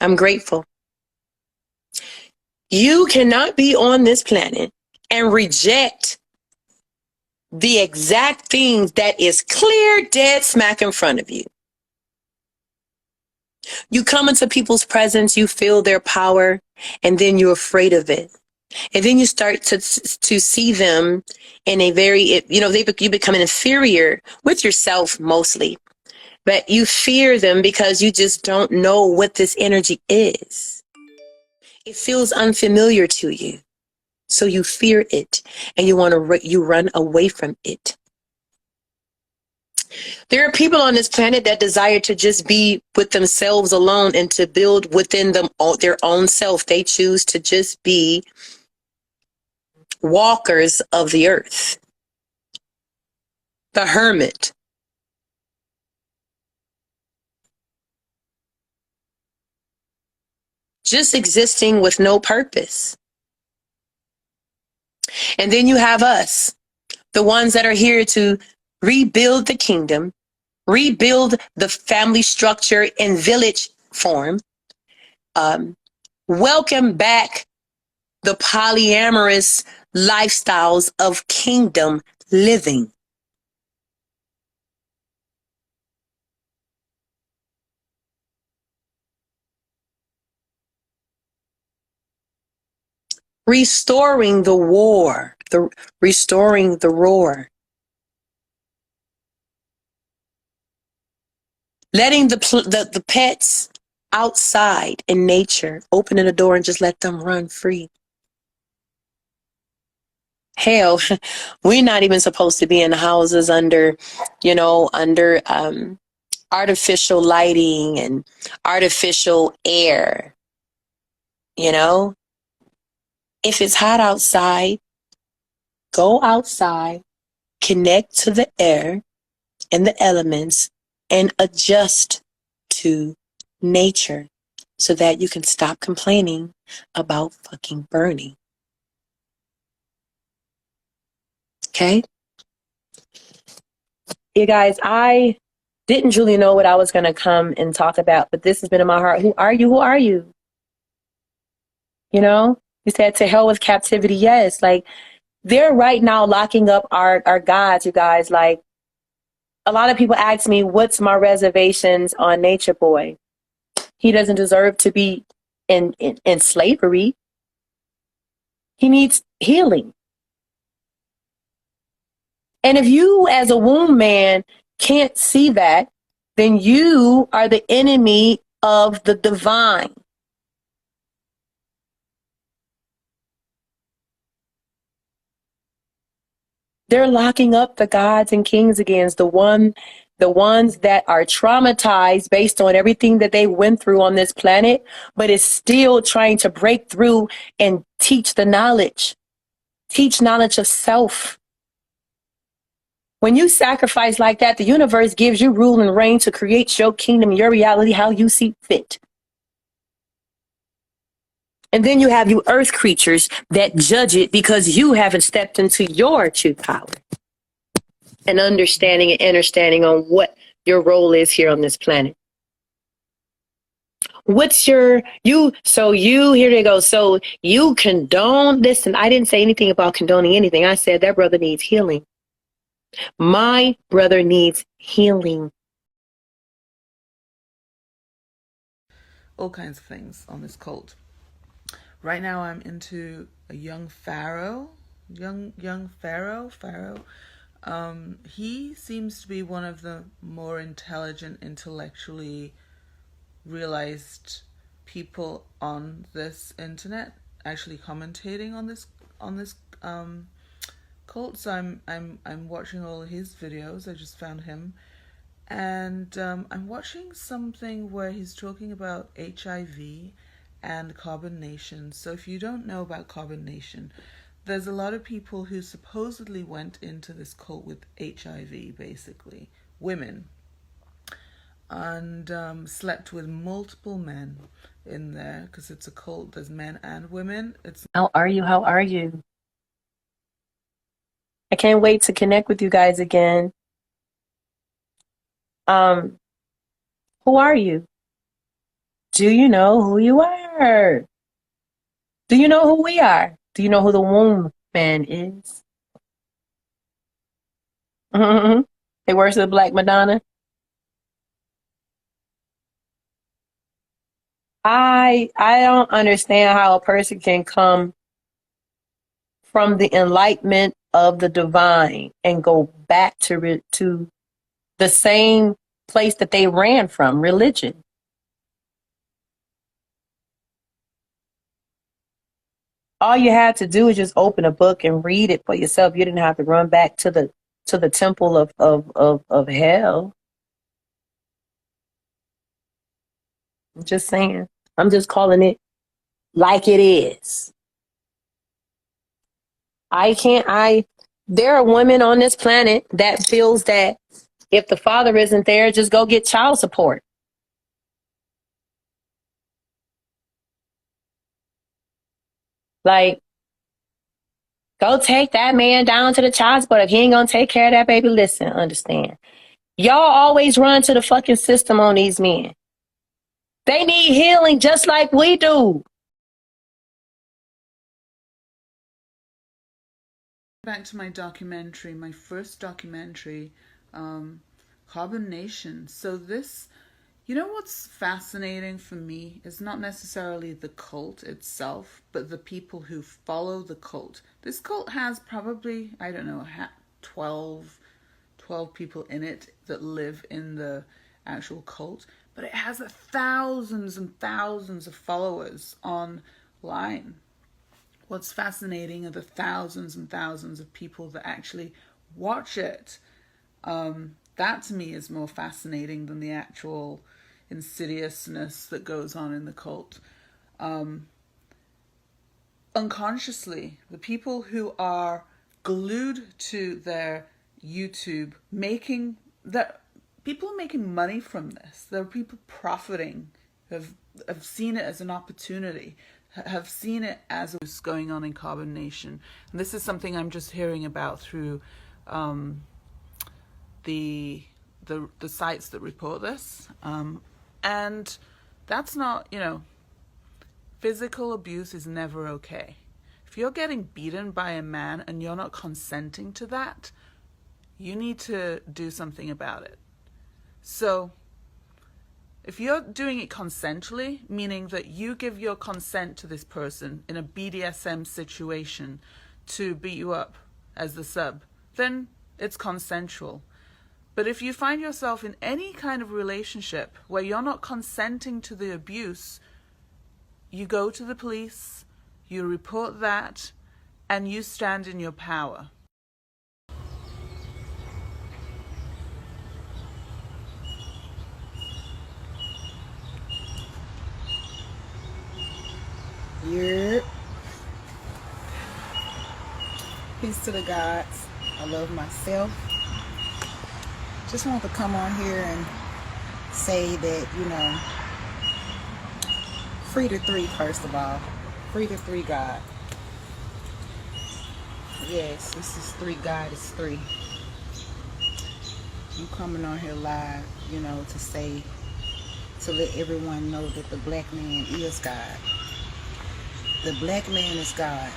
I'm grateful. You cannot be on this planet and reject the exact things that is clear, dead smack in front of you. You come into people's presence, you feel their power, and then you're afraid of it. And then you start to see them in a very, you become inferior with yourself mostly. But you fear them because you just don't know what this energy is. It feels unfamiliar to you. So you fear it and you run away from it. There are people on this planet that desire to just be with themselves alone and to build within them their own self. They choose to just be walkers of the earth. The hermit. Just existing with no purpose. And then you have us, the ones that are here to rebuild the kingdom, rebuild the family structure in village form, welcome back the polyamorous lifestyles of kingdom living. Restoring the war, restoring the roar. Letting the pets outside in nature, opening the door and just let them run free. Hell, we're not even supposed to be in houses under artificial lighting and artificial air. If it's hot outside, go outside, connect to the air and the elements, and adjust to nature so that you can stop complaining about fucking burning. Okay? You guys, I didn't truly know what I was going to come and talk about, but this has been in my heart. Who are you? Who are you? You said to hell with captivity. Yes, like they're right now locking up our gods, you guys. Like a lot of people ask me, what's my reservations on Nature Boy? He doesn't deserve to be in slavery. He needs healing. And if you as a womb man can't see that, then you are the enemy of the divine. They're locking up the gods and kings again, the ones that are traumatized based on everything that they went through on this planet, but is still trying to break through and teach knowledge of self. When you sacrifice like that, the universe gives you rule and reign to create your kingdom, your reality, how you see fit. And then you have you earth creatures that judge it because you haven't stepped into your true power and understanding and understanding on what your role is here on this planet. What's here they go. So you condone, listen, I didn't say anything about condoning anything. I said that brother needs healing. My brother needs healing. All kinds of things on this cult. Right now I'm into a young pharaoh. He seems to be one of the more intelligent, intellectually realized people on this internet, actually commentating on this cult. So I'm watching all his videos. I just found him, and I'm watching something where he's talking about HIV and Carbon Nation. So if you don't know about Carbon Nation, there's a lot of people who supposedly went into this cult with HIV, basically women, and slept with multiple men in there because it's a cult. There's men and women. How are you? How are you? I can't wait to connect with you guys again. Who are you? Do you know who you are? Do you know who we are? Do you know who the Wombmen is? They worship the Black Madonna. I don't understand how a person can come from the enlightenment of the divine and go back to the same place that they ran from, religion. All you had to do is just open a book and read it for yourself. You didn't have to run back to the temple of hell. I'm just saying. I'm just calling it like it is. There are women on this planet that feels that if the father isn't there, just go get child support. Like, go take that man down to the child support. If he ain't gonna take care of that baby, listen, understand. Y'all always run to the fucking system on these men. They need healing just like we do. Back to my documentary, my first documentary, Carbon Nation. So this, you know what's fascinating for me is not necessarily the cult itself, but the people who follow the cult. This cult has probably, I don't know, 12 people in it that live in the actual cult, but it has thousands and thousands of followers online. What's fascinating are the thousands and thousands of people that actually watch it. That to me is more fascinating than the actual insidiousness that goes on in the cult. Unconsciously, the people who are glued to their YouTube people are making money from this. There are people profiting, have seen it as an opportunity, have seen it as what's going on in Carbon Nation. And this is something I'm just hearing about through the sites that report this. And that's not, physical abuse is never okay. If you're getting beaten by a man and you're not consenting to that, you need to do something about it. So if you're doing it consensually, meaning that you give your consent to this person in a BDSM situation to beat you up as the sub, then it's consensual. But if you find yourself in any kind of relationship where you're not consenting to the abuse, you go to the police, you report that, and you stand in your power. YOURE. Peace to the gods. I love myself. Just want to come on here and say that, free the three, first of all. Free the three God. Yes, this is three God is three. I'm coming on here live, to let everyone know that the black man is God. The black man is God.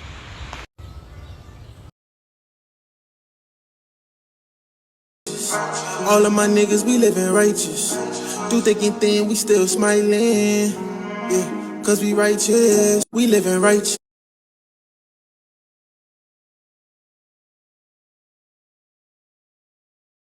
All of my niggas, we living righteous. Do thick and thin, we still smiling. Yeah, cause we righteous. We living righteous.